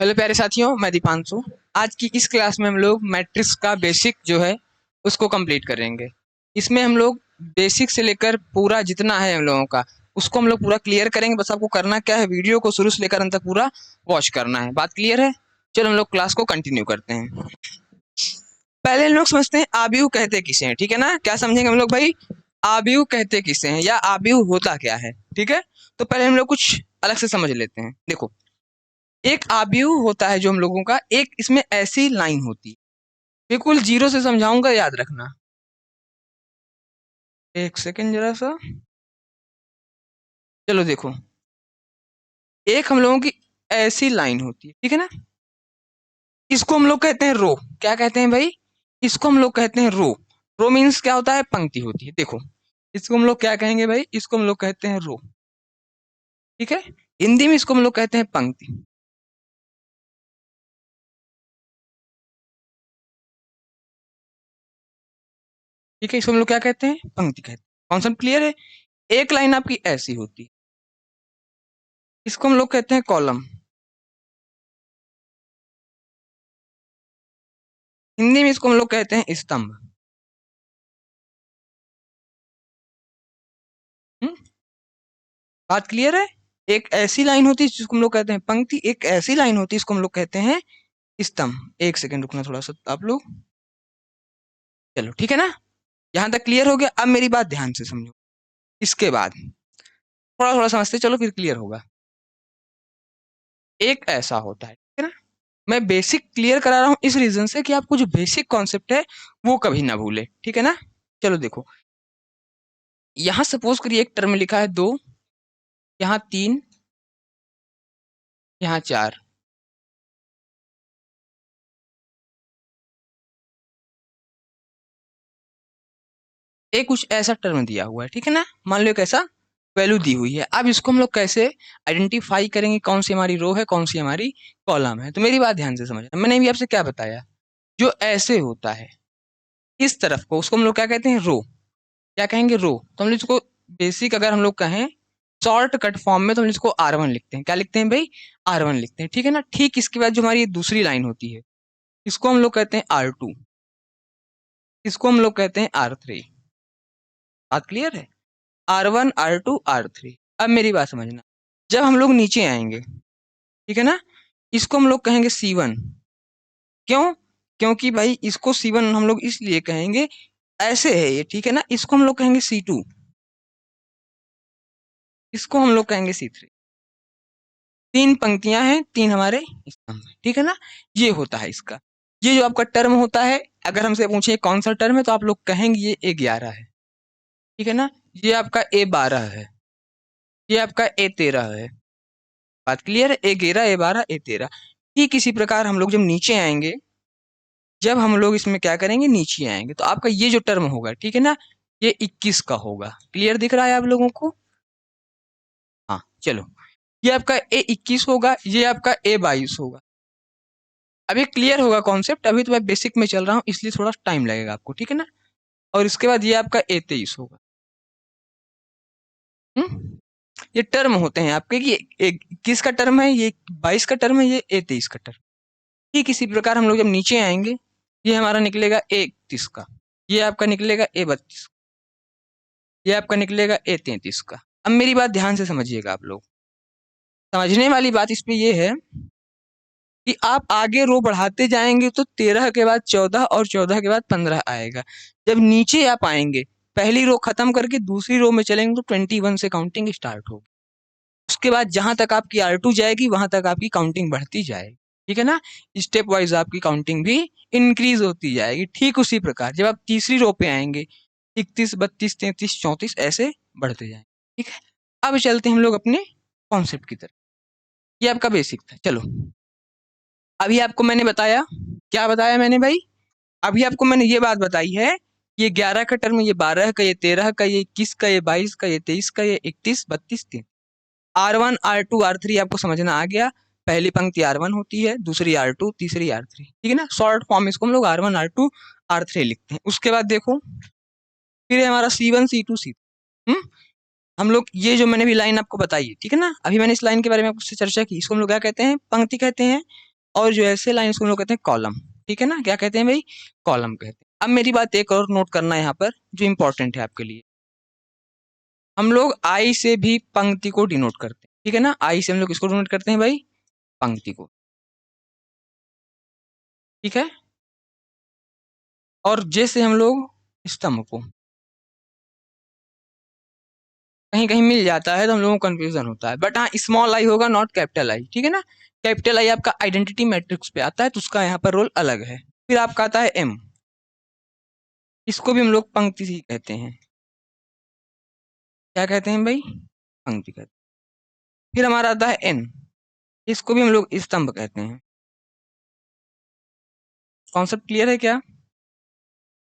Hello प्यारे साथियों, मैं दीपांशु। आज की इस क्लास में हम लोग मैट्रिक्स का बेसिक जो है उसको कंप्लीट करेंगे। इसमें हम लोग बेसिक से लेकर पूरा जितना है हम लोगों का उसको हम लोग पूरा क्लियर करेंगे। बस आपको करना क्या है, वीडियो को शुरू से लेकर अंत तक पूरा वॉच करना है। बात क्लियर है? चलो हम लोग क्लास को कंटिन्यू करते हैं। पहले हम लोग समझते हैं आबीहू कहते किसे हैं। ठीक है ना? क्या समझेंगे हम लोग भाई? आबीहू कहते किसे हैं या आबीहू होता क्या है। ठीक है, तो पहले हम लोग कुछ अलग से समझ लेते हैं। देखो, एक आबीहू होता है जो हम लोगों का, एक इसमें ऐसी लाइन होती है। बिल्कुल जीरो से समझाऊंगा, याद रखना। एक सेकेंड जरा सा। चलो देखो, एक हम लोगों की ऐसी लाइन होती है, ठीक है ना? इसको हम लोग कहते हैं रो। क्या कहते हैं भाई? इसको हम लोग कहते हैं रो। रो मीन्स क्या होता है? पंक्ति होती है। देखो, इसको हम लोग क्या कहेंगे भाई? इसको हम लोग कहते हैं रो। ठीक है, हिंदी में इसको हम लोग कहते हैं पंक्ति। ठीक है, इसको हम लोग क्या कहते हैं? पंक्ति कहते हैं। कॉन्सेप्ट क्लियर है? एक लाइन आपकी ऐसी होती है, इसको हम लोग कहते हैं कॉलम। हिंदी में इसको हम लोग कहते हैं स्तंभ। हम्म, बात क्लियर है? एक ऐसी लाइन होती है जिसको हम लोग कहते हैं पंक्ति, एक ऐसी लाइन होती है जिसको हम लोग कहते हैं स्तंभ। एक सेकंड रुकना थोड़ा सा आप लोग। चलो ठीक है ना, यहां तक क्लियर हो गया। अब मेरी बात ध्यान से समझो। इसके बाद थोड़ा थोड़ा समझते चलो, फिर क्लियर होगा। एक ऐसा होता है, ठीक है ना? मैं बेसिक क्लियर करा रहा हूं इस रीजन से कि आपको जो बेसिक कॉन्सेप्ट है वो कभी ना भूले। ठीक है ना? चलो देखो, यहां सपोज करिए एक टर्म लिखा है दो, यहाँ तीन, यहाँ चार। एक कुछ ऐसा टर्म दिया हुआ है, ठीक है ना? मान लो एक ऐसा वैल्यू दी हुई है। अब इसको हम लोग कैसे आइडेंटिफाई करेंगे कौन सी हमारी रो है, कौन सी हमारी कॉलम है? तो मेरी बात ध्यान से समझना। मैंने भी आपसे क्या बताया, जो ऐसे होता है इस तरफ को उसको हम लोग क्या कहते हैं? रो। क्या कहेंगे? रो। तो हम लोग इसको बेसिक अगर हम लोग कहें शॉर्ट कट फॉर्म में तो हम इसको R1 लिखते हैं। क्या लिखते हैं भाई? R1 लिखते हैं। ठीक है ना? ठीक इसके बाद जो हमारी ये दूसरी लाइन होती है इसको हम लोग कहते हैं R2, इसको हम लोग कहते हैं R3। बात क्लियर है? R1 R2 R3। अब मेरी बात समझना, जब हम लोग नीचे आएंगे, ठीक है ना, इसको हम लोग कहेंगे C1। क्यों? क्योंकि भाई इसको C1 हम लोग इसलिए कहेंगे, ऐसे है ये, ठीक है ना? इसको हम लोग कहेंगे C2, इसको हम लोग कहेंगे C3। तीन पंक्तियां हैं, तीन हमारे स्तंभ हैं, ठीक है ना? ये होता है इसका। ये जो आपका टर्म होता है, अगर हमसे पूछे कौन सा टर्म है तो आप लोग कहेंगे ये A11 है। ठीक है ना? ये आपका A12 है, ये आपका A13 है। बात क्लियर है? A11 A12 A13। ठीक इसी प्रकार हम लोग जब नीचे आएंगे, जब हम लोग इसमें क्या करेंगे, नीचे आएंगे, तो आपका ये जो टर्म होगा, ठीक है ना, ये 21 का होगा। क्लियर दिख रहा है आप लोगों को? हाँ चलो, ये आपका A21 होगा, ये आपका A22 होगा। अभी क्लियर होगा कॉन्सेप्ट? अभी तो मैं बेसिक में चल रहा हूँ इसलिए थोड़ा टाइम लगेगा आपको, ठीक है ना? और इसके बाद ये आपका A23 होगा। हम्म, ये टर्म होते हैं आपके कि एक 21 का टर्म है, ये 22 का टर्म है, ये A23 का टर्म। ठीक इसी प्रकार हम लोग जब नीचे आएंगे, ये हमारा निकलेगा A31 का, ये आपका निकलेगा A32, ये आपका निकलेगा A33 का। अब मेरी बात ध्यान से समझिएगा आप लोग। समझने वाली बात इसमें ये है कि आप आगे रो बढ़ाते जाएंगे तो 13 के बाद 14 और 14 के बाद 15 आएगा। जब नीचे आप आएंगे, पहली रो खत्म करके दूसरी रो में चलेंगे तो 21 से काउंटिंग स्टार्ट होगी। उसके बाद जहां तक आपकी R2 जाएगी वहां तक आपकी काउंटिंग बढ़ती जाएगी। ठीक है ना? स्टेप वाइज आपकी काउंटिंग भी इंक्रीज होती जाएगी। ठीक उसी प्रकार जब आप तीसरी रो पे आएंगे, 31 32 33 34 ऐसे बढ़ते जाएंगे। ठीक है, अब चलते हैं हम लोग अपने कॉन्सेप्ट की तरफ। ये आपका बेसिक था। चलो, अभी आपको मैंने बताया, क्या बताया मैंने भाई? अभी आपको मैंने ये बात बताई है, ये 11 का टर्म, ये 12 का, ये 13 का, ये 21 का, ये 22 का, ये 23 का, ये 31 32 3। R1 R2 R3 आपको समझना आ गया। पहली पंक्ति R1 होती है, दूसरी R2, तीसरी R3। ठीक है ना? शॉर्ट फॉर्म इसको हम लोग R1 R2 R3 लिखते हैं। उसके बाद देखो, फिर है हमारा C1 C2 C3। हम लोग ये जो मैंने भी लाइन आपको बताई है, ठीक है ना, अभी मैंने इस लाइन के बारे में आपसे चर्चा की, इसको हम लोग क्या कहते हैं? पंक्ति कहते हैं। और जो ऐसे लाइन्स को हम लोग कहते हैं कॉलम। ठीक है ना, क्या कहते हैं भाई? कॉलम कहते हैं। अब मेरी बात एक और नोट करना है यहाँ पर जो इंपॉर्टेंट है आपके लिए। हम लोग आई से भी पंक्ति को डिनोट करते हैं। ठीक है ना, आई से हम लोग किसको डिनोट करते हैं भाई? पंक्ति को। ठीक है, और जे से हम लोग स्तंभ को। कहीं कहीं मिल जाता है तो हम लोगों को कंफ्यूजन होता है, बट हाँ स्मॉल आई होगा, नॉट कैपिटल आई। ठीक है ना, कैपिटल आई आपका आइडेंटिटी मैट्रिक्स पे आता है तो उसका यहाँ पर रोल अलग है। फिर आपका आता है एम, इसको भी हम लोग पंक्ति ही कहते हैं। क्या कहते हैं भाई? पंक्ति कहते हैं। फिर हमारा आता है एन, इसको भी हम लोग स्तंभ कहते हैं। कॉन्सेप्ट क्लियर है क्या?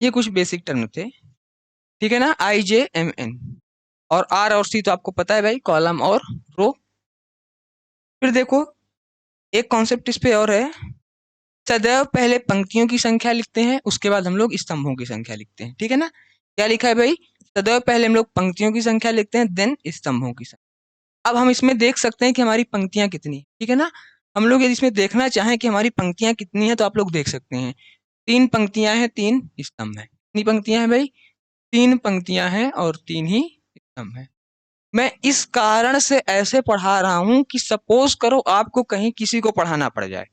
ये कुछ बेसिक टर्म थे। ठीक है ना, आई जे एम एन, और आर और सी तो आपको पता है भाई, कॉलम और रो। फिर देखो एक कॉन्सेप्ट इस पे और है, सदैव पहले पंक्तियों की संख्या लिखते हैं, उसके बाद हम लोग स्तंभों की संख्या लिखते हैं। ठीक है ना, क्या लिखा है भाई? सदैव पहले हम लोग पंक्तियों की संख्या लिखते हैं, देन स्तंभों की संख्या। अब हम इसमें देख सकते हैं कि हमारी पंक्तियां कितनी। ठीक है ना, हम लोग यदि इसमें देखना चाहें कि हमारी पंक्तियां कितनी हैं तो आप लोग देख सकते हैं, 3 पंक्तियां हैं, 3 स्तंभ है। कितनी पंक्तियां हैं भाई? 3 पंक्तियां हैं और 3 ही स्तंभ है। मैं इस कारण से ऐसे पढ़ा रहा हूं कि सपोज करो आपको कहीं किसी को पढ़ाना पड़ जाए,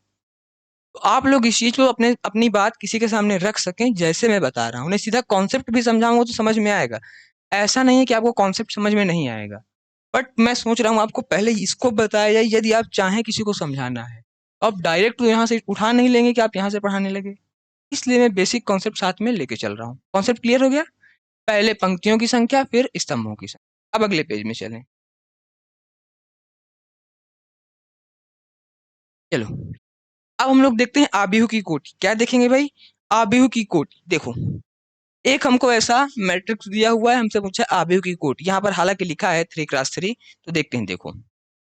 तो आप लोग इस चीज को अपनी बात किसी के सामने रख सकें, जैसे मैं बता रहा हूँ। उन्हें सीधा कॉन्सेप्ट भी समझाऊंगा तो समझ में आएगा। ऐसा नहीं है कि आपको कॉन्सेप्ट समझ में नहीं आएगा, बट मैं सोच रहा हूँ आपको पहले इसको बताया जाए, यदि आप चाहें किसी को समझाना है। अब डायरेक्ट तो यहाँ से उठा नहीं लेंगे कि आप यहाँ से पढ़ाने लगे, इसलिए मैं बेसिक कॉन्सेप्ट साथ में लेके चल रहा हूँ। कॉन्सेप्ट क्लियर हो गया? पहले पंक्तियों की संख्या, फिर स्तंभों की संख्या। अब अगले पेज में चलें। चलो, अब हम लोग देखते हैं आव्यूह की कोटि। क्या देखेंगे भाई? आव्यूह की कोटि। देखो, एक हमको ऐसा मैट्रिक्स दिया हुआ है, हमसे पूछा आव्यूह की कोटि। यहाँ पर हालांकि लिखा है 3x3, तो देखते हैं। देखो,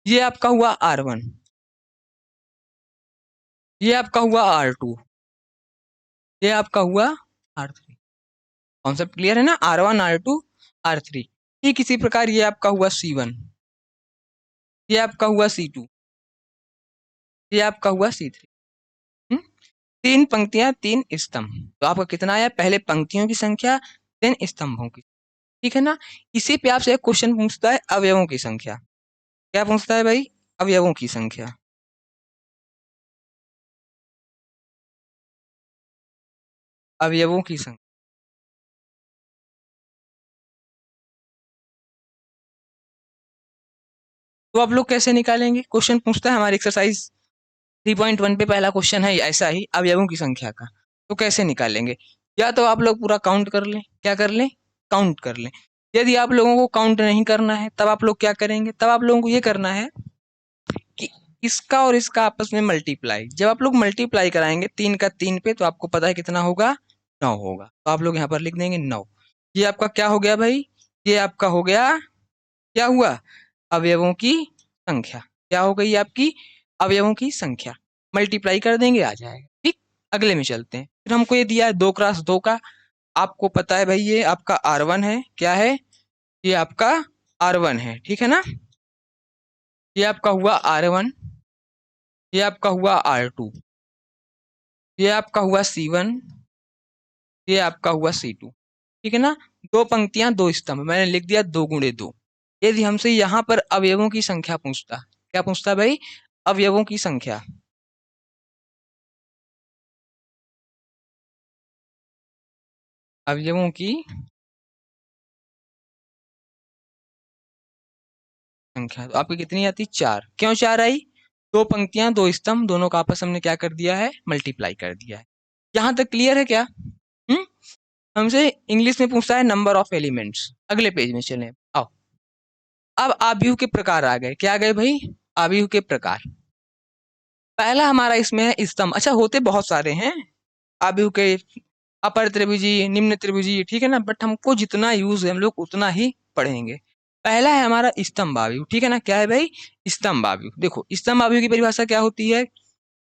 ये आपका हुआ R1, ये आपका हुआ R2, ये आपका हुआ R3। कॉन्सेप्ट क्लियर है ना? R1 R2 R3। ठीक इसी प्रकार ये आपका हुआ C1, ये आपका हुआ C2, ये आपका हुआ C3। 3 पंक्तियां, 3 स्तंभ। तो आपका कितना आया? पहले पंक्तियों की संख्या, देन स्तंभों की। ठीक है ना, इसी पे आपसे एक क्वेश्चन पूछता है अवयवों की संख्या। क्या पूछता है भाई? अवयवों की संख्या। अवयवों की संख्या। तो आप लोग कैसे निकालेंगे? क्वेश्चन पूछता है हमारी एक्सरसाइज 3.1 पे पहला क्वेश्चन है ऐसा ही, अवयवों की संख्या का। तो कैसे निकालेंगे? या तो आप लोग पूरा काउंट कर लें। क्या कर लें? काउंट कर लें। यदि आप लोगों को काउंट नहीं करना है, तब आप लोग क्या करेंगे? तब आप लोगों को ये करना है कि इसका और इसका आपस में मल्टीप्लाई। जब आप लोग मल्टीप्लाई कराएंगे 3 का 3 पे, तो आपको पता है कितना होगा? 9 होगा। तो आप लोग यहाँ पर लिख देंगे 9। ये आपका क्या हो गया भाई? ये आपका हो गया, क्या हुआ? अवयवों की संख्या। क्या हो गई आपकी? अवयवों की संख्या। मल्टीप्लाई कर देंगे, आ जाएगा। ठीक, अगले में चलते हैं। फिर हमको ये दिया है 2x2 का। आपको पता है भाई ये आपका R1 है। क्या है? ये आपका R1 है। ठीक है ना, ये आपका हुआ R1, ये आपका हुआ R2, ये आपका हुआ C1, ये आपका हुआ C2। ठीक है ना, 2 पंक्तियां 2 स्तंभ, मैंने लिख दिया 2 गुणे 2। यदि हमसे यहाँ पर अवयवों की संख्या पूछता, क्या पूछता भाई? अवयवों की संख्या। अवयवों की संख्या तो आपकी कितनी आती? 4। क्यों 4 आई? 2 पंक्तियां 2 स्तंभ, दोनों का आपस में हमने क्या कर दिया है? मल्टीप्लाई कर दिया है। यहाँ तक क्लियर है क्या? हम्म, हमसे इंग्लिश में पूछता है नंबर ऑफ एलिमेंट्स। अगले पेज में चलें, आओ। अब आव्यूह के प्रकार आ गए। क्या आ गए भाई? आव्यूह के प्रकार। पहला हमारा इसमें है स्तंभ। अच्छा, होते बहुत सारे हैं आव्यूह के, अपर त्रिभुजी, निम्न त्रिभुजी। ठीक है ना, बट हमको जितना यूज है हम लोग उतना ही पढ़ेंगे। पहला है हमारा स्तंभ आव्यूह। ठीक है ना, क्या है भाई? स्तंभ आव्यूह। देखो, स्तंभ आव्यूह की परिभाषा क्या होती है?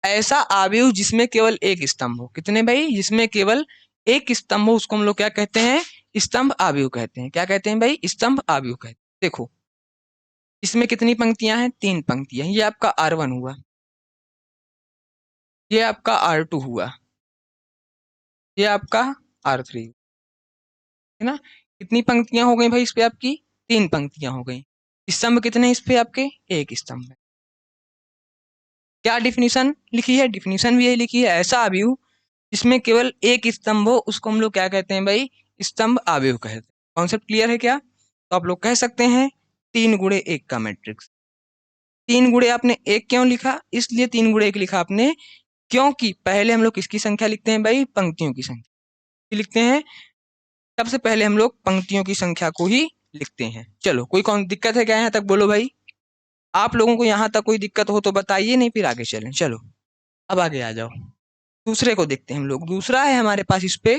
ऐसा आव्यूह जिसमें केवल एक स्तंभ हो। कितने भाई? जिसमें केवल एक स्तंभ हो, उसको हम लोग क्या कहते हैं? स्तंभ आव्यूह कहते हैं। क्या कहते हैं भाई? स्तंभ आव्यूह कहते हैं। देखो, इसमें कितनी पंक्तियां हैं? 3 पंक्तियां। ये आपका R1 हुआ। ये आपका R2 हुआ, ये आपका R3 है ना। कितनी पंक्तियां हो गई भाई इस पे आपकी? 3 पंक्तियां हो गई। स्तंभ कितने हैं इस पे आपके? 1 स्तंभ है। क्या डिफिनीशन लिखी है? डिफिनीशन भी यही लिखी है, ऐसा आव्यूह जिसमें केवल एक स्तंभ हो उसको हम लोग क्या कहते हैं भाई? स्तंभ आव्यूह कहते हैं। कॉन्सेप्ट क्लियर है क्या? तो आप लोग कह सकते हैं 3 गुणे 1 का मैट्रिक्स। 3 गुणे आपने 1 क्यों लिखा? इसलिए 3 गुणे 1 लिखा आपने क्योंकि पहले हम लोग किसकी संख्या लिखते हैं भाई? पंक्तियों की संख्या लिखते हैं। सबसे पहले हम लोग पंक्तियों की संख्या को ही लिखते हैं। चलो, कोई कौन दिक्कत है क्या यहाँ तक? बोलो भाई, आप लोगों को यहाँ तक कोई दिक्कत हो तो बताइए, नहीं फिर आगे चलें। चलो अब आगे आ जाओ, दूसरे को देखते हैं हम लोग। दूसरा है हमारे पास इस पे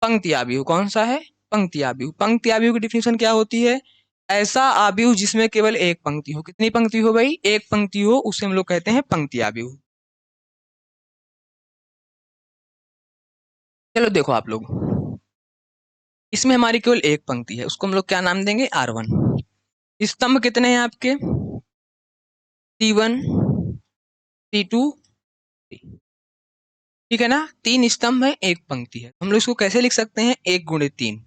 पंक्ति आव्यूह। कौन सा है? पंक्ति आव्यूह। पंक्ति आव्यूह की डिफिनेशन क्या होती है? ऐसा आव्यूह जिसमें केवल एक पंक्ति हो। कितनी पंक्ति हो भाई? एक पंक्ति हो, उसे हम लोग कहते हैं पंक्ति आव्यूह। चलो देखो आप लोग, इसमें हमारी केवल एक पंक्ति है, उसको हम लोग क्या नाम देंगे? R1। स्तंभ कितने हैं आपके? C1 C2 C। ठीक है ना। 3 स्तंभ है, एक पंक्ति है। हम लोग इसको कैसे लिख सकते हैं? 1 गुणे 3।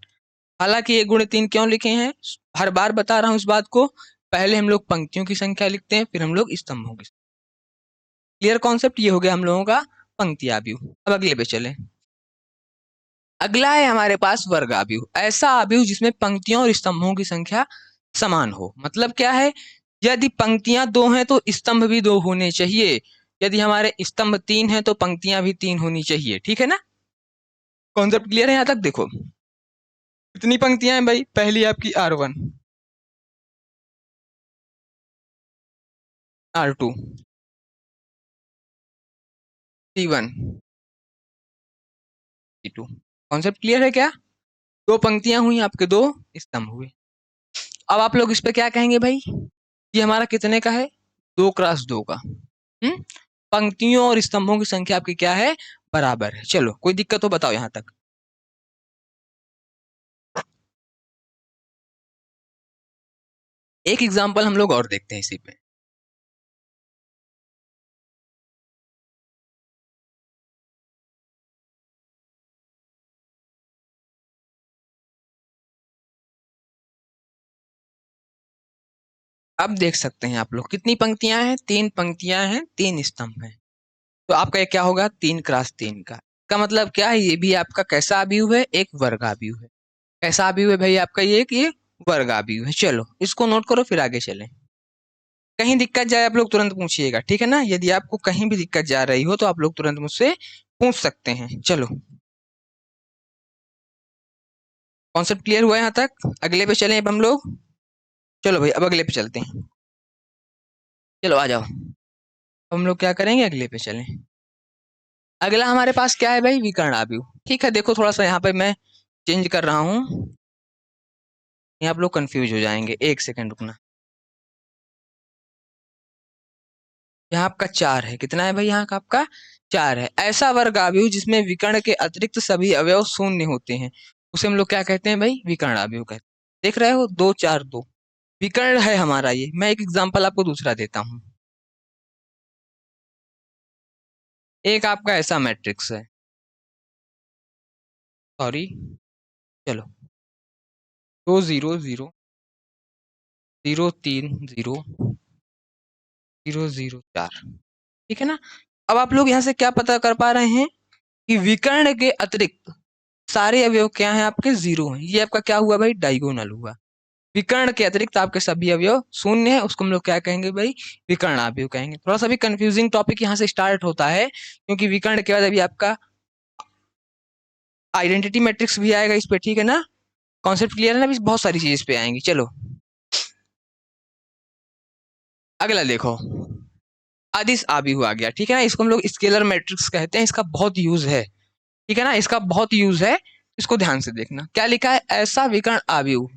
हालांकि 1 गुणे 3 क्यों लिखे हैं, हर बार बता रहा हूं इस बात को। पहले हम लोग पंक्तियों की संख्या लिखते हैं, फिर हम लोग स्तंभों की। Clear concept? ये हो गया हम लोगों का पंक्ति आव्यूह। अब अगले पे चले। अगला है हमारे पास वर्ग आव्यूह। ऐसा आव्यूह जिसमें पंक्तियों और स्तंभों की संख्या समान हो। मतलब क्या है? यदि पंक्तियां 2 हैं तो स्तंभ भी 2 होने चाहिए। यदि हमारे स्तंभ 3 हैं तो पंक्तियां भी 3 होनी चाहिए। ठीक है ना। कॉन्सेप्ट क्लियर है यहाँ तक? देखो कितनी पंक्तियां हैं भाई? पहली आपकी R1, R2, C1, C2। Concept clear है क्या? 2 पंक्तियां हुई आपके, 2 स्तंभ हुए। अब आप लोग इस पे क्या कहेंगे भाई? ये हमारा कितने का है? 2 x 2 का। पंक्तियों और स्तंभों की संख्या आपकी क्या है? बराबर है। चलो, कोई दिक्कत हो बताओ यहाँ तक। एक एग्जांपल हम लोग और देखते हैं इसी पे। अब देख सकते हैं आप लोग, कितनी पंक्तियां हैं? 3 पंक्तियां हैं, 3 स्तंभ हैं। तो आपका ये क्या होगा? 3 x 3 का। इसका मतलब क्या है? ये भी आपका कैसा आव्यूह है? एक वर्ग आव्यूह है। कैसा आव्यूह है भाई आपका? ये वर्ग आव्यूह है। चलो इसको नोट करो, फिर आगे चलें। कहीं दिक्कत जाए आप लोग तुरंत पूछिएगा, ठीक है ना। यदि आपको कहीं भी दिक्कत जा रही हो तो आप लोग तुरंत मुझसे पूछ सकते हैं। चलो, कॉन्सेप्ट क्लियर हुआ यहाँ तक? अगले पे चलें अब हम लोग। चलो भाई अब अगले पे चलते हैं। चलो आ जाओ, अब हम लोग क्या करेंगे? अगले पे चलें। अगला हमारे पास क्या है भाई? विकर्ण आव्यूह। ठीक है, देखो थोड़ा सा यहाँ पे मैं चेंज कर रहा हूँ, यहाँ आप लोग कंफ्यूज हो जाएंगे। 1 सेकंड रुकना। यहाँ आपका 4 है। कितना है भाई यहाँ का? आपका 4 है। ऐसा वर्ग आव्यूह जिसमें विकर्ण के अतिरिक्त सभी अवयव शून्य होते हैं, उसे हम लोग क्या कहते हैं भाई? विकर्ण आव्यूह कहते हैं। देख रहे हो, 2 4 2 विकर्ण है हमारा ये। मैं एक एग्जांपल आपको दूसरा देता हूँ। एक आपका ऐसा मैट्रिक्स है, सॉरी, चलो, 2 0 0 0 3 0 0 0 4। ठीक है ना। अब आप लोग यहाँ से क्या पता कर पा रहे हैं कि विकर्ण के अतिरिक्त सारे अवयव क्या हैं? आपके 0 हैं। ये आपका क्या हुआ भाई? डायगोनल हुआ। विकर्ण के अतिरिक्त आपके सभी अवयव शून्य है, उसको हम लोग क्या कहेंगे भाई? विकर्ण आव्यूह कहेंगे। थोड़ा सा भी कंफ्यूजिंग टॉपिक यहाँ से स्टार्ट होता है, क्योंकि विकर्ण के बाद अभी आपका आइडेंटिटी मैट्रिक्स भी आएगा इस पे। ठीक है ना। कॉन्सेप्ट क्लियर है ना? अभी बहुत सारी चीज इस पे आएंगी। चलो अगला देखो, अदिश आव्यूह आ गया। ठीक है ना। इसको हम लोग स्केलर मैट्रिक्स कहते हैं। इसका बहुत यूज है। ठीक है ना, इसका बहुत यूज है। इसको ध्यान से देखना। क्या लिखा है? ऐसा विकर्ण आव्यूह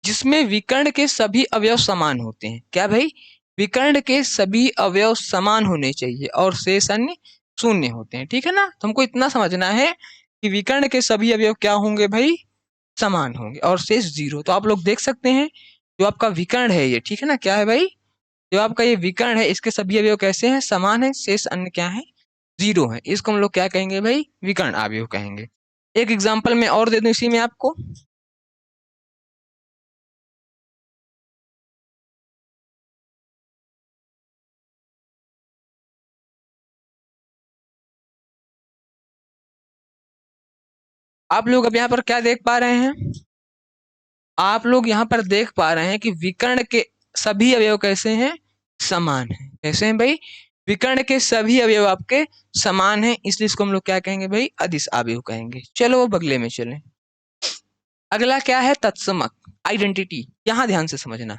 जिसमें विकर्ण के सभी अवयव समान होते हैं। क्या भाई? विकर्ण के सभी अवयव समान होने चाहिए और शेष अन्य शून्य होते हैं। ठीक है ना। तो हमको इतना समझना है कि विकर्ण के सभी अवयव क्या होंगे भाई? समान होंगे और शेष 0। तो आप लोग देख सकते हैं, जो आपका विकर्ण है ये, ठीक है ना, क्या है भाई? जो आपका ये विकर्ण है, इसके सभी अवयव कैसे हैं? समान है, शेष अन्य क्या है? 0 है, इसको हम लोग क्या कहेंगे भाई? विकर्ण अवयव कहेंगे। एक एग्जांपल मैं और दे दूं इसी में आपको। आप लोग अब यहाँ पर क्या देख पा रहे हैं? आप लोग यहाँ पर देख पा रहे हैं कि विकर्ण के सभी अवयव कैसे हैं? समान हैं। कैसे हैं भाई? विकर्ण के सभी अवयव आपके समान हैं, इसलिए इसको हम लोग क्या कहेंगे भाई? अदिश अवयव कहेंगे। चलो अब अगले में चलें। अगला क्या है? तत्समक, आइडेंटिटी। यहाँ ध्यान से समझना,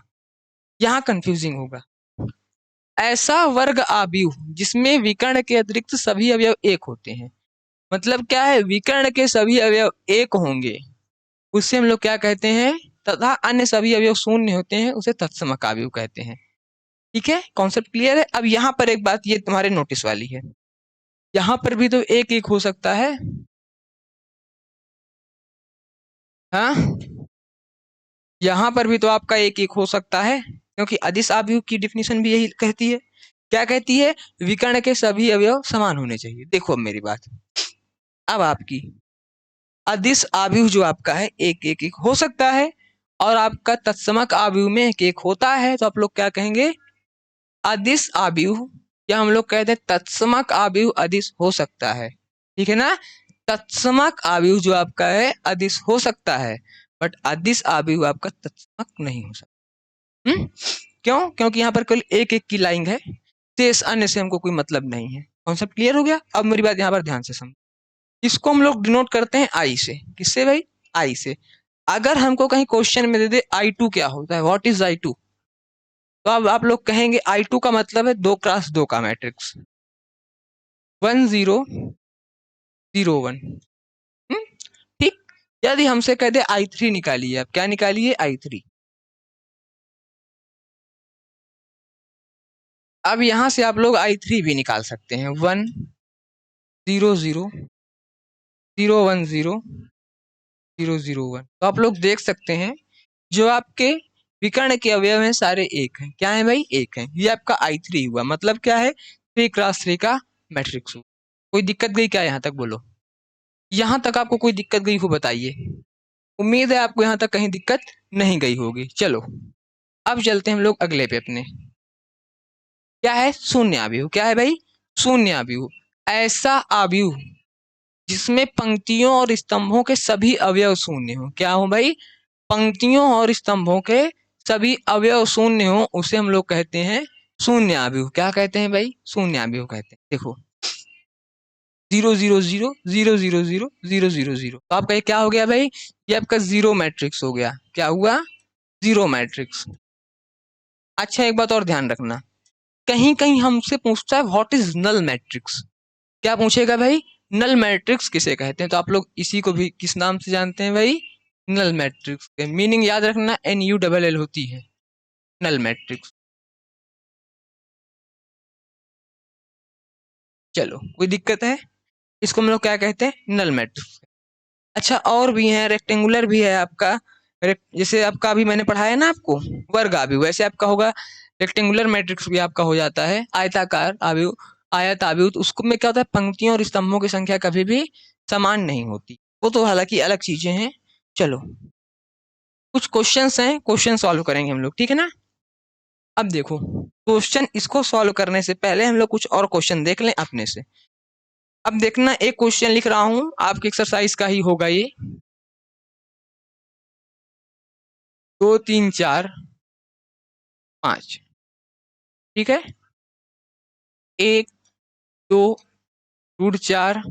यहाँ कंफ्यूजिंग होगा। ऐसा वर्ग अवयव जिसमें विकर्ण के अतिरिक्त सभी अवयव एक होते हैं। मतलब क्या है? विकर्ण के सभी अवयव एक होंगे, उससे हम लोग क्या कहते हैं? तथा अन्य सभी अवयव शून्य होते हैं, उसे तत्समक अवयव कहते हैं। ठीक है, कॉन्सेप्ट क्लियर है? अब यहाँ पर एक बात ये तुम्हारे नोटिस वाली है, यहाँ पर भी तो एक एक हो सकता है। हाँ, यहाँ पर भी तो आपका एक एक हो सकता है, क्योंकि अदिश अवयव की डिफिनीशन भी यही कहती है। क्या कहती है? विकर्ण के सभी अवयव समान होने चाहिए। देखो अब मेरी बात, अब आपकी अदिश अवयव जो आपका है एक एक एक हो सकता है, और आपका तत्समक अवयव में एक एक होता है, तो आप लोग क्या कहेंगे? अदिश अवयव, या हम लोग कहते हैं तत्समक अवयव अदिश हो सकता है। ठीक है ना? तत्समक अवयव जो आपका है अदिश हो सकता है, बट अदिश अवयव आपका तत्समक नहीं हो सकता। क्यों? क्योंकि यहाँ पर केवल एक एक की लाइन है, शेष अन्य से हमको कोई मतलब नहीं है। कॉन्सेप्ट क्लियर हो गया? अब मेरी बात यहाँ पर ध्यान से समझ। इसको हम लोग डिनोट करते हैं आई से। किससे भाई? आई से। अगर हमको कहीं क्वेश्चन में दे दे I2 क्या होता है, व्हाट इज I2, तो अब आप लोग कहेंगे I2 का मतलब है 2x2 का मैट्रिक्स, 1 0 0 1। ठीक। यदि हमसे कह दे I3 निकालिए, आप क्या निकालिए? I3। अब यहां से आप लोग I3 भी निकाल सकते हैं, 1 0 0 0 1 0 0 0 1। तो आप लोग देख सकते हैं जो आपके विकर्ण के अवयव हैं सारे एक हैं। क्या है भाई? एक हैं। ये आपका I3 हुआ, मतलब क्या है? 3x3 का मैट्रिक्स हुआ। कोई दिक्कत गई क्या यहाँ तक? बोलो, यहाँ तक आपको कोई दिक्कत गई हो बताइए। उम्मीद है आपको यहाँ तक कहीं दिक्कत नहीं गई होगी। चलो अब चलते हैं हम लोग अगले पे अपने। क्या है? शून्य आव्यूह। क्या है भाई? शून्य आव्यूह। ऐसा आव्यूह जिसमें पंक्तियों और स्तंभों के सभी अवयव शून्य हो। क्या हो भाई? पंक्तियों और स्तंभों के सभी अवयव शून्य हो, उसे हम लोग कहते हैं शून्य आव्यूह। क्या कहते हैं भाई? शून्य आव्यूह कहते हैं। देखो 0 0 0 0 0 0 0 0 0, तो आपका ये क्या हो गया भाई? ये आपका जीरो मैट्रिक्स हो गया। क्या हुआ? Zero matrix. अच्छा एक बात और ध्यान रखना, कहीं कहीं हमसे पूछता है व्हाट इज नल मैट्रिक्स। क्या पूछेगा भाई? नल मैट्रिक्स किसे कहते हैं? तो आप लोग इसी को भी किस नाम से जानते हैं भाई? Null matrix. के मीनिंग याद रखना, NULL होती है, नल मैट्रिक्स। चलो कोई दिक्कत है? इसको हम लोग क्या कहते हैं? Null matrix. अच्छा और भी है, रेक्टेंगुलर भी है आपका। जैसे आपका अभी मैंने पढ़ाया ना आपको वर्ग आव्यूह, वैसे आपका होगा रेक्टेंगुलर मैट्रिक्स भी आपका हो जाता है। आयताकार आव्यूह, आयत आव्यूह, तो उसको में क्या होता है? पंक्तियों और स्तंभों की संख्या कभी भी समान नहीं होती। वो तो हालांकि अलग चीजें हैं। चलो कुछ क्वेश्चंस हैं, क्वेश्चन सॉल्व करेंगे हम लोग, ठीक है ना? अब देखो क्वेश्चन, इसको सॉल्व करने से पहले हम लोग कुछ और क्वेश्चन देख लें अपने से। अब देखना, एक क्वेश्चन लिख रहा हूं, आपकी एक्सरसाइज का ही होगा ये। 2 3 4 5, ठीक है। 1 2 √4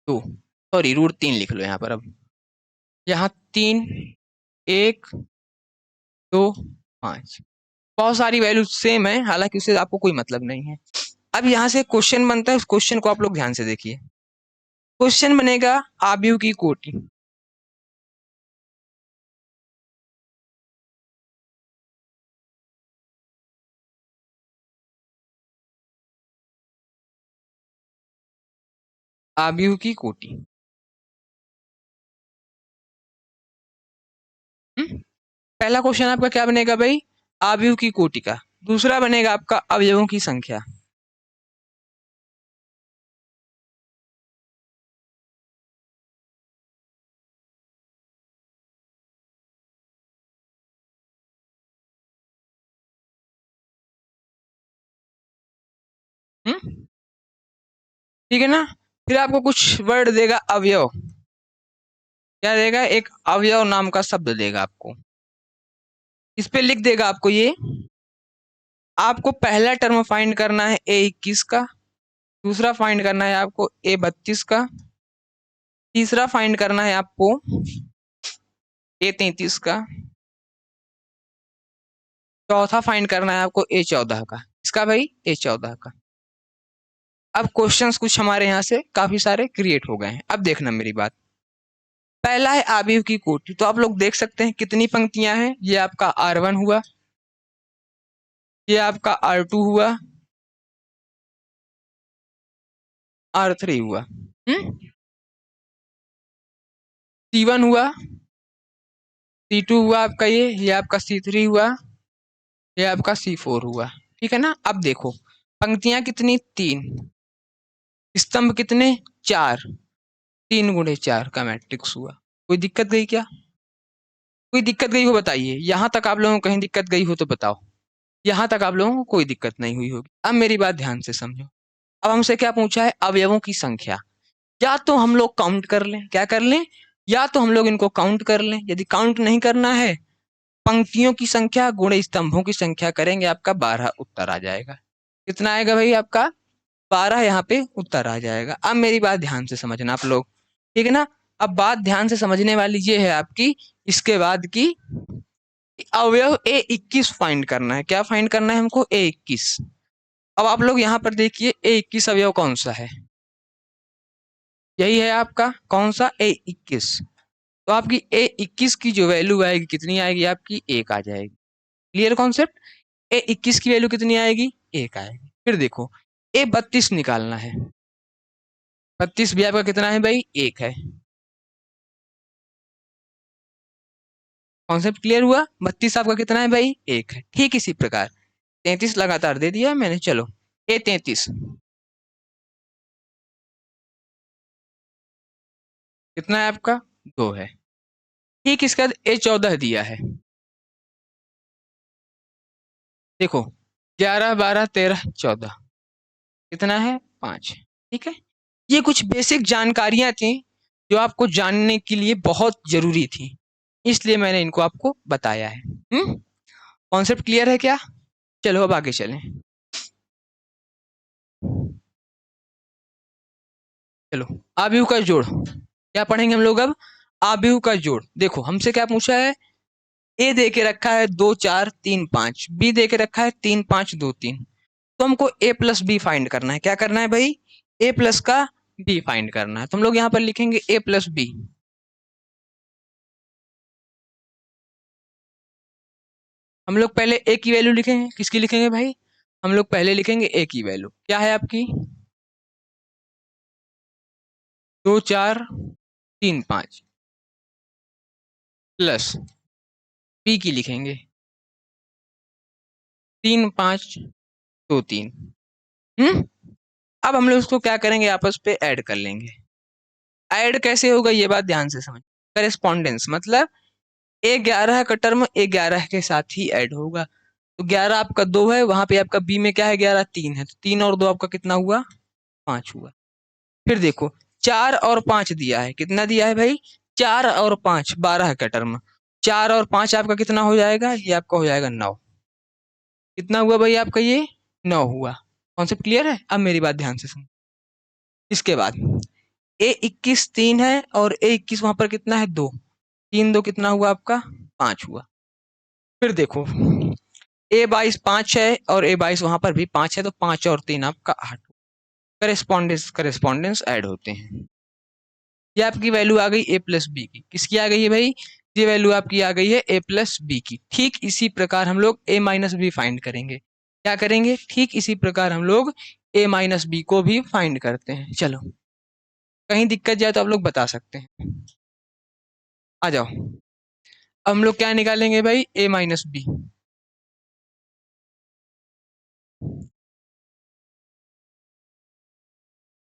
2, सॉरी √3 लिख लो यहाँ पर। अब यहाँ 3 1 2 5, बहुत सारी वैल्यू सेम है, हालांकि उससे आपको कोई मतलब नहीं है। अब यहाँ से क्वेश्चन बनता है, उस क्वेश्चन को आप लोग ध्यान से देखिए। क्वेश्चन बनेगा आव्यूह की कोटि। आव्यूह की कोटि। पहला क्वेश्चन आपका क्या बनेगा भाई? आव्यूह की कोटि का। दूसरा बनेगा आपका अवयवों की संख्या। ठीक है ना। फिर आपको कुछ वर्ड देगा अवयव। क्या देगा? एक अवयव नाम का शब्द देगा आपको। इस पे लिख देगा आपको ये। आपको पहला टर्म फाइंड करना है A21 का, दूसरा फाइंड करना है आपको A32 का, तीसरा फाइंड करना है आपको A33 का, चौथा फाइंड करना है आपको A14 का। इसका भाई A14 का। अब क्वेश्चंस कुछ हमारे यहाँ से काफी सारे क्रिएट हो गए हैं। अब देखना मेरी बात। पहला है आबिव की कोटि। तो आप लोग देख सकते हैं कितनी पंक्तियां हैं। ये आपका R1 हुआ, ये आपका R2 हुआ, R3 हुआ, C1 हुआ, C2 हुआ आपका, ये आपका C3 हुआ, ये आपका C4 हुआ। ठीक है ना। अब देखो पंक्तियां कितनी? 3, स्तंभ कितने? 4, 3 × 4 का मैट्रिक्स हुआ। कोई दिक्कत गई क्या? कोई दिक्कत गई हो बताइए। यहां तक आप लोगों को कहीं दिक्कत गई हो तो बताओ। यहां तक आप लोगों को कोई दिक्कत नहीं हुई होगी। अब मेरी बात ध्यान से समझो। अब हमसे क्या पूछा है? अवयवों की संख्या। या तो हम लोग काउंट कर लें, क्या कर लें? या तो हम लोग इनको काउंट कर लें। यदि काउंट नहीं करना है, पंक्तियों की संख्या गुणे स्तंभों की संख्या करेंगे, आपका 12 उत्तर आ जाएगा। कितना आएगा भाई? आपका 12 यहाँ पे उत्तर आ जाएगा। अब मेरी बात ध्यान से समझना आप लोग, ठीक है ना। अब बात ध्यान से समझने वाली ये है आपकी, इसके बाद की अवयव A21 फाइंड करना है। क्या फाइंड करना है हमको? A21। अब आप लोग यहाँ पर देखिए A21 अवयव कौन सा है? यही है आपका कौन सा? A21। तो आपकी A21 की जो वैल्यू आएगी कितनी आएगी? आपकी 1 आ जाएगी। Clear concept? A21 की वैल्यू कितनी आएगी? 1 आएगी। फिर देखो A32 निकालना है। 32 भी आपका कितना है भाई? 1 है। कॉन्सेप्ट क्लियर हुआ? 32 आपका कितना है भाई? 1 है। ठीक इसी प्रकार 33 लगातार दे दिया है मैंने। चलो A33 कितना है आपका? 2 है। ठीक इसके बाद A14 दिया है। देखो 11 12 13 14 कितना है? 5। ठीक है। ये कुछ बेसिक जानकारियां थी जो आपको जानने के लिए बहुत जरूरी थी, इसलिए मैंने इनको आपको बताया है। कॉन्सेप्ट क्लियर है क्या? चलो अब आगे चलें। चलो आव्यूह का जोड़ क्या पढ़ेंगे हम लोग अब? आव्यूह का जोड़। देखो हमसे क्या पूछा है? ए दे के रखा है 2 4 3 5, बी दे के रखा है 3 5 2 3। तो हमको ए प्लस बी फाइंड करना है। क्या करना है भाई? ए प्लस का बी फाइंड करना है। तो हम लोग यहाँ पर लिखेंगे ए प्लस बी। हम लोग पहले ए की वैल्यू लिखेंगे। किसकी लिखेंगे भाई? हम लोग पहले लिखेंगे ए की वैल्यू। क्या है आपकी? 2 4 3 5 प्लस बी की लिखेंगे 3 5 2 3। हम्म। अब हम लोग उसको क्या करेंगे? आपस पे ऐड कर लेंगे। ऐड कैसे होगा ये बात ध्यान से समझ। करेस्पॉन्डेंस मतलब A11 का टर्म A11 के साथ ही ऐड होगा। तो 11 आपका 2 है, वहां पे आपका बी में क्या है? 11 3 है, तो 3 और 2 आपका कितना हुआ? 5 हुआ। फिर देखो 4 और 5 दिया है। कितना दिया है भाई? 4 और 5 12 का टर्म। 4 और 5 आपका कितना हो जाएगा? ये आपका हो जाएगा 9। कितना हुआ भाई आपका? ये 9 हुआ। कॉन्सेप्ट क्लियर है? अब मेरी बात ध्यान से सुन। इसके बाद A21 3 है और A21 वहां पर कितना है? 2। 3 2 कितना हुआ आपका? 5 हुआ। फिर देखो A22 5 है और A22 वहां पर भी 5 है, तो 5 और 3 आपका 8। करेस्पॉन्डेंस करेस्पॉन्डेंस ऐड होते हैं। ये आपकी वैल्यू आ गई ए प्लस बी की। किसकी आ गई है भाई? ये वैल्यू आपकी आ गई है ए प्लस बी की। ठीक इसी प्रकार हम लोग ए माइनस बी फाइंड करेंगे। क्या करेंगे? ठीक इसी प्रकार हम लोग ए माइनस बी को भी फाइंड करते हैं। चलो कहीं दिक्कत जाए तो आप लोग बता सकते हैं। आ जाओ। अब हम लोग क्या निकालेंगे भाई? ए माइनस बी।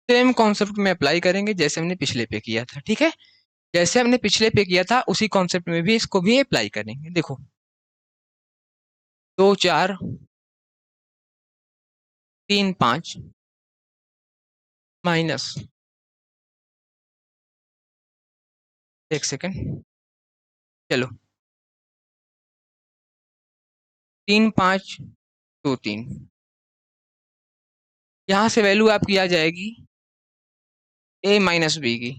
सेम कॉन्सेप्ट में अप्लाई करेंगे जैसे हमने पिछले पे किया था। ठीक है। जैसे हमने पिछले पे किया था उसी कॉन्सेप्ट में भी इसको भी अप्लाई करेंगे। देखो 2 4 3 5 माइनस, एक सेकेंड, चलो, 3 5 2 3, यहाँ से वैल्यू आपकी आ जाएगी a माइनस बी की।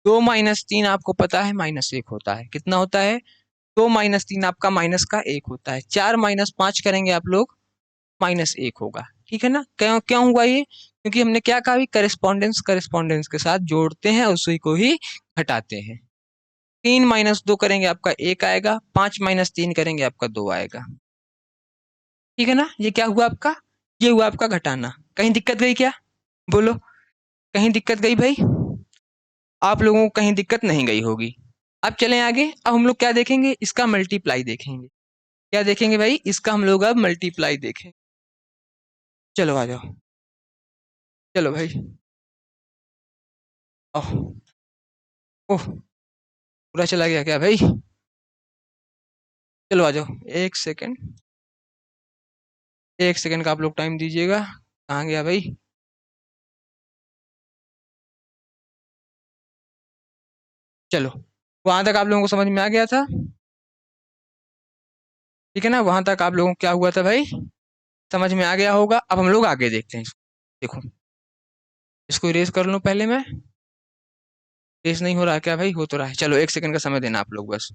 2 - 3 आपको पता है -1 होता है, कितना होता है? 2 - 3 आपका माइनस का 1 होता है। 4 - 5 करेंगे आप लोग, -1 होगा। ठीक है ना? क्यों क्यों हुआ ये? क्योंकि हमने क्या कहा, करेस्पॉन्डेंस करेस्पॉन्डेंस के साथ जोड़ते हैं, उसी को ही घटाते हैं। 3 - 2 करेंगे आपका 1 आएगा, 5 - 3 करेंगे आपका 2 आएगा। ठीक है ना? ये क्या हुआ आपका? ये हुआ आपका घटाना। कहीं दिक्कत गई क्या? बोलो, कहीं दिक्कत गई भाई? आप लोगों को कहीं दिक्कत नहीं गई होगी। अब चलें आगे। अब हम लोग क्या देखेंगे? इसका मल्टीप्लाई देखेंगे। क्या देखेंगे भाई? इसका हम लोग अब मल्टीप्लाई देखें। चलो आ जाओ, चलो भाई। ओह, ओह, पूरा चला गया क्या भाई? चलो आ जाओ, एक सेकंड, एक सेकंड का आप लोग टाइम दीजिएगा। कहाँ गया भाई? चलो, वहां तक आप लोगों को समझ में आ गया था? ठीक है ना? वहां तक आप लोगों को क्या हुआ था भाई? समझ में आ गया होगा। अब हम लोग आगे देखते हैं। देखो, इसको इरेज कर लूं पहले मैं। इरेज नहीं हो रहा है क्या भाई? हो तो रहा है। चलो, एक सेकंड का समय देना आप लोग बस।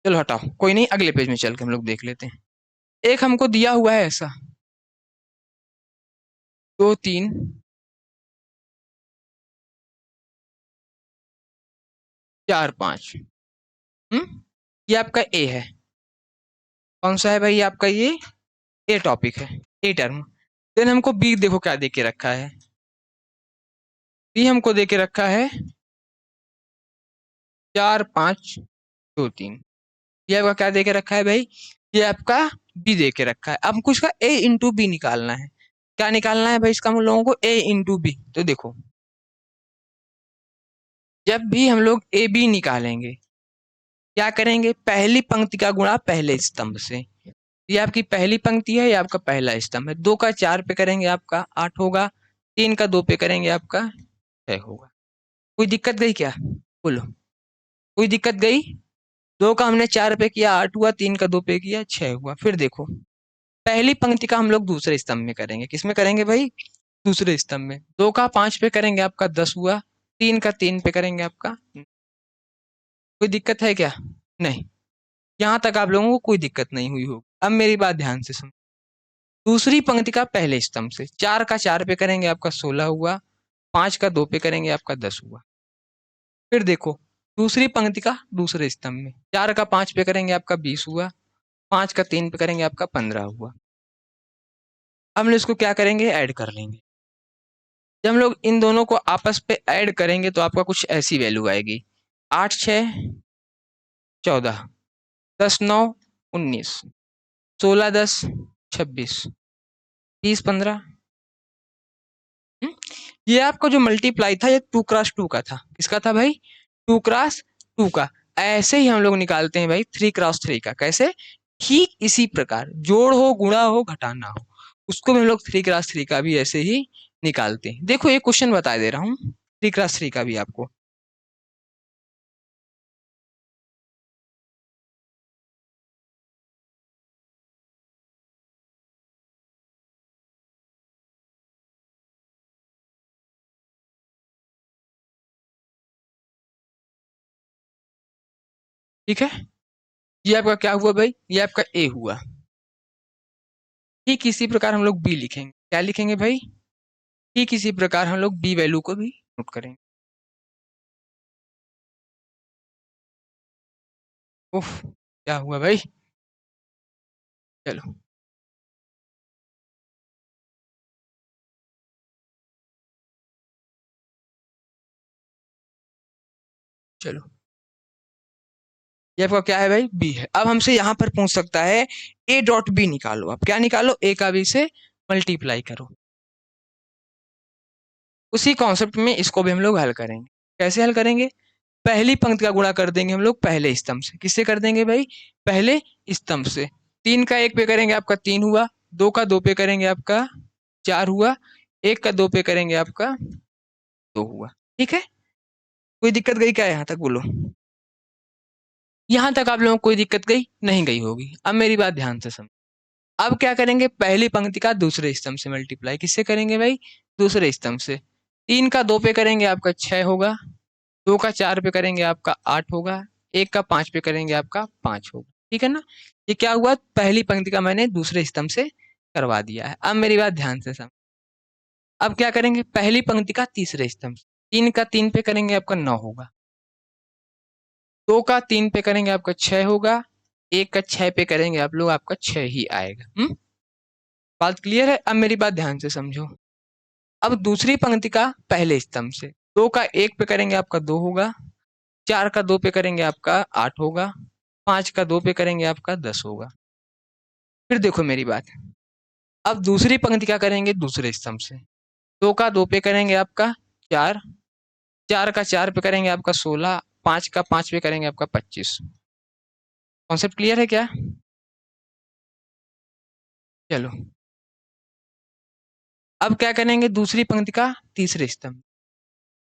चलो हटाओ, कोई नहीं, अगले पेज में चल के हम लोग देख लेते हैं। एक हमको दिया हुआ है ऐसा, 2 3 4 5। ये आपका ए है। कौन सा है भाई? आपका ये ए टॉपिक है, ए टर्म। देन हमको बी देखो क्या दे के रखा है। बी हमको दे के रखा है 4 5 2 3। ये आपका क्या दे के रखा है भाई? ये आपका बी दे के रखा है। अब हमको इसका ए इंटू बी निकालना है। क्या निकालना है भाई इसका? हम लोगों को ए इंटू बी। तो देखो, जब भी हम लोग ए बी निकालेंगे, क्या करेंगे? पहली पंक्ति का गुणा पहले स्तंभ से। ये आपकी पहली पंक्ति है, ये आपका पहला स्तंभ है। 2 का 4 पे करेंगे आपका 8 होगा, 3 का 2 पे करेंगे आपका 6 होगा। कोई दिक्कत गई क्या? बोलो, कोई दिक्कत गई? 2 का हमने 4 पे किया 8 हुआ, 3 का 2 पे किया 6 हुआ। फिर देखो, पहली पंक्ति का हम लोग दूसरे स्तंभ में करेंगे। किसमें करेंगे भाई? दूसरे स्तंभ में। 2 का 5 पे करेंगे आपका 10 हुआ, 3 का 3 पे करेंगे आपका। कोई दिक्कत है क्या? नहीं। यहाँ तक आप लोगों को कोई दिक्कत नहीं हुई होगी। अब मेरी बात ध्यान से सुनो। दूसरी पंक्ति का पहले स्तंभ से 4 का 4 पे करेंगे आपका 16 हुआ, 5 का 2 पे करेंगे आपका 10 हुआ। फिर देखो, दूसरी पंक्ति का दूसरे स्तंभ में 4 का 5 पे करेंगे आपका 20 हुआ, 5 का 3 पे करेंगे आपका 15 हुआ। अब हम लोग इसको क्या करेंगे? ऐड कर लेंगे। जब हम लोग इन दोनों को आपस पे ऐड करेंगे तो आपका कुछ ऐसी वैल्यू आएगी, 8 6 14, 10 9 19, 16 10 26, 30 15। ये आपका जो मल्टीप्लाई था, ये 2 क्रॉस 2 का था। किसका था भाई? 2 क्रॉस 2 का। ऐसे ही हम लोग निकालते हैं भाई 3 क्रॉस 3 का। कैसे? ठीक इसी प्रकार, जोड़ हो, गुणा हो, घटाना हो, उसको भी हम लोग 3 क्रॉस 3 का भी ऐसे ही निकालते हैं। देखो, एक क्वेश्चन बता दे रहा हूँ 3 क्रॉस 3 का भी आपको। ठीक है, ये आपका क्या हुआ भाई? ये आपका ए हुआ। ठीक इसी प्रकार हम लोग बी लिखेंगे। क्या लिखेंगे भाई? ठीक इसी प्रकार हम लोग बी वैल्यू को भी नोट करेंगे। उफ, क्या हुआ भाई? चलो, चलो, ये आपका क्या है भाई? बी है। अब हमसे यहाँ पर पूछ सकता है ए डॉट बी निकालो। अब क्या निकालो? ए का बी से मल्टीप्लाई करो। उसी कॉन्सेप्ट में इसको भी हम लोग हल करेंगे। कैसे हल करेंगे? पहली पंक्ति का गुणा कर देंगे हम लोग पहले स्तंभ से। किससे कर देंगे भाई? पहले स्तंभ से। 3 का 1 पे करेंगे आपका 3 हुआ, 2 का 2 पे करेंगे आपका 4 हुआ, 1 का 2 पे करेंगे आपका 2 हुआ। ठीक है, कोई दिक्कत गई क्या यहाँ तक बोलो? यहाँ तक आप लोगों को कोई दिक्कत गई नहीं गई होगी। अब मेरी बात ध्यान से समझ। अब क्या करेंगे, पहली पंक्ति का दूसरे स्तंभ से मल्टीप्लाई किससे करेंगे भाई? दूसरे स्तंभ से। 3 का 2 पे करेंगे आपका 6 होगा, 2 का 4 पे करेंगे आपका 8 होगा, 1 का 5 पे करेंगे आपका 5 होगा। ठीक है ना, ये क्या हुआ, पहली पंक्ति का मैंने दूसरे स्तंभ से करवा दिया है। अब मेरी बात ध्यान से समझ। अब क्या करेंगे, पहली पंक्ति का तीसरे स्तंभ से। 3 का 3 पे करेंगे आपका 9 होगा, 2 का 3 पे करेंगे आपका 6 होगा, 1 का 6 पे करेंगे आप लोग आपका 6 ही आएगा। बात क्लियर है? अब मेरी बात ध्यान से समझो। अब दूसरी पंक्ति का पहले स्तंभ से 2 का 1 पे करेंगे आपका 2 होगा, 4 का 2 पे करेंगे आपका 8 होगा, 5 का 2 पे करेंगे आपका 10 होगा। फिर देखो मेरी बात, अब दूसरी पंक्ति का करेंगे दूसरे स्तंभ से। 2 का 2 पे करेंगे आपका 4, 4 का 4 पे करेंगे आपका 16, 5 का 5 पे करेंगे आपका 25। कॉन्सेप्ट क्लियर है क्या? चलो, अब क्या करेंगे, दूसरी पंक्ति का तीसरे स्तंभ।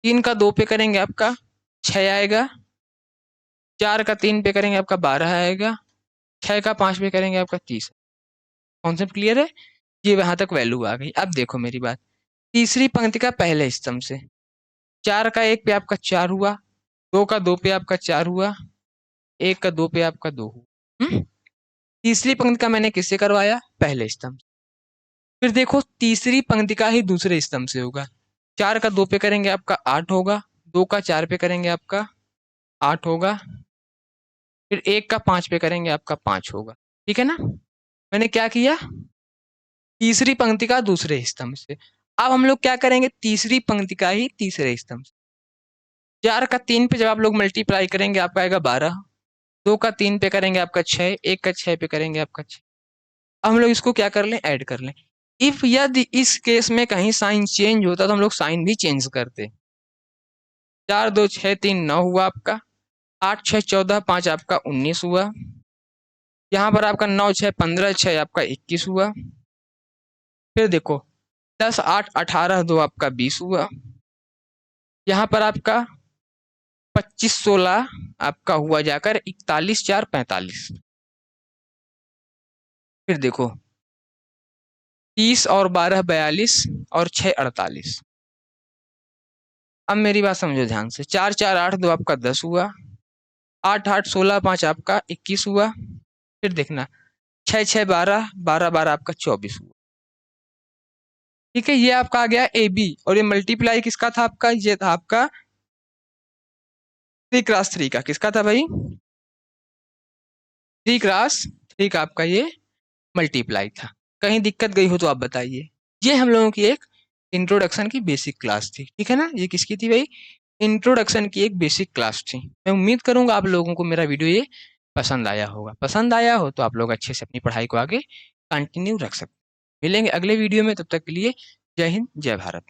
3 का 2 पे करेंगे आपका 6 आएगा, 4 का 3 पे करेंगे आपका 12 आएगा, 6 का 5 पे करेंगे आपका 30। कॉन्सेप्ट क्लियर है? ये वहां तक वैल्यू आ गई। अब देखो मेरी बात, तीसरी पंक्ति का पहले स्तंभ से 4 का 1 पे आपका 4 हुआ, 2 का 2 पे आपका 4 हुआ, 1 का 2 पे आपका 2 हुआ। तीसरी पंक्ति का मैंने किससे करवाया? पहले स्तंभ। फिर देखो तीसरी पंक्ति का ही दूसरे स्तंभ से होगा। 4 का 2 पे करेंगे आपका 8 होगा, 2 का 4 पे करेंगे आपका 8 होगा, फिर 1 का 5 पे करेंगे आपका 5 होगा। ठीक है ना, मैंने क्या किया, तीसरी पंक्ति का दूसरे स्तंभ से। अब हम लोग क्या करेंगे, तीसरी पंक्ति का ही तीसरे स्तंभ से। 4 का 3 पे जब आप लोग मल्टीप्लाई करेंगे आपका आएगा 12, 2 का 3 पे करेंगे आपका 6, 1 का 6 पे करेंगे आपका 6। अब हम लोग इसको क्या कर लें, ऐड कर लें। इफ यदि इस केस में कहीं साइन चेंज होता तो हम लोग साइन भी चेंज करते। 4 2 6 3 9 हुआ आपका, 8 6 14 5 आपका 19 हुआ, यहाँ पर आपका 9 6 15 6 आपका 21 हुआ। फिर देखो 10 8 18 2 आपका 20 हुआ, यहाँ पर आपका 25 16 आपका हुआ जाकर 41 4 45। फिर देखो 30 और 12 42 और 6 48। अब मेरी बात समझो ध्यान से, 4 4 8 2 आपका 10 हुआ, 8 8 16 5 आपका 21 हुआ। फिर देखना 6 6 12 12 12 आपका 24 हुआ। ठीक है, ये आपका आ गया ए बी, और ये मल्टीप्लाई किसका था आपका, ये था आपका 3 क्रॉस 3 का। किसका था भाई? 3 क्रॉस 3 का आपका ये मल्टीप्लाई था। कहीं दिक्कत गई हो तो आप बताइए। ये हम लोगों की एक इंट्रोडक्शन की बेसिक क्लास थी। ठीक है ना, ये किसकी थी भाई? इंट्रोडक्शन की एक बेसिक क्लास थी। मैं उम्मीद करूंगा आप लोगों को मेरा वीडियो ये पसंद आया होगा। पसंद आया हो तो आप लोग अच्छे से अपनी पढ़ाई को आगे कंटिन्यू रख सकते हैं। मिलेंगे अगले वीडियो में, तब तक के लिए जय हिंद जय भारत।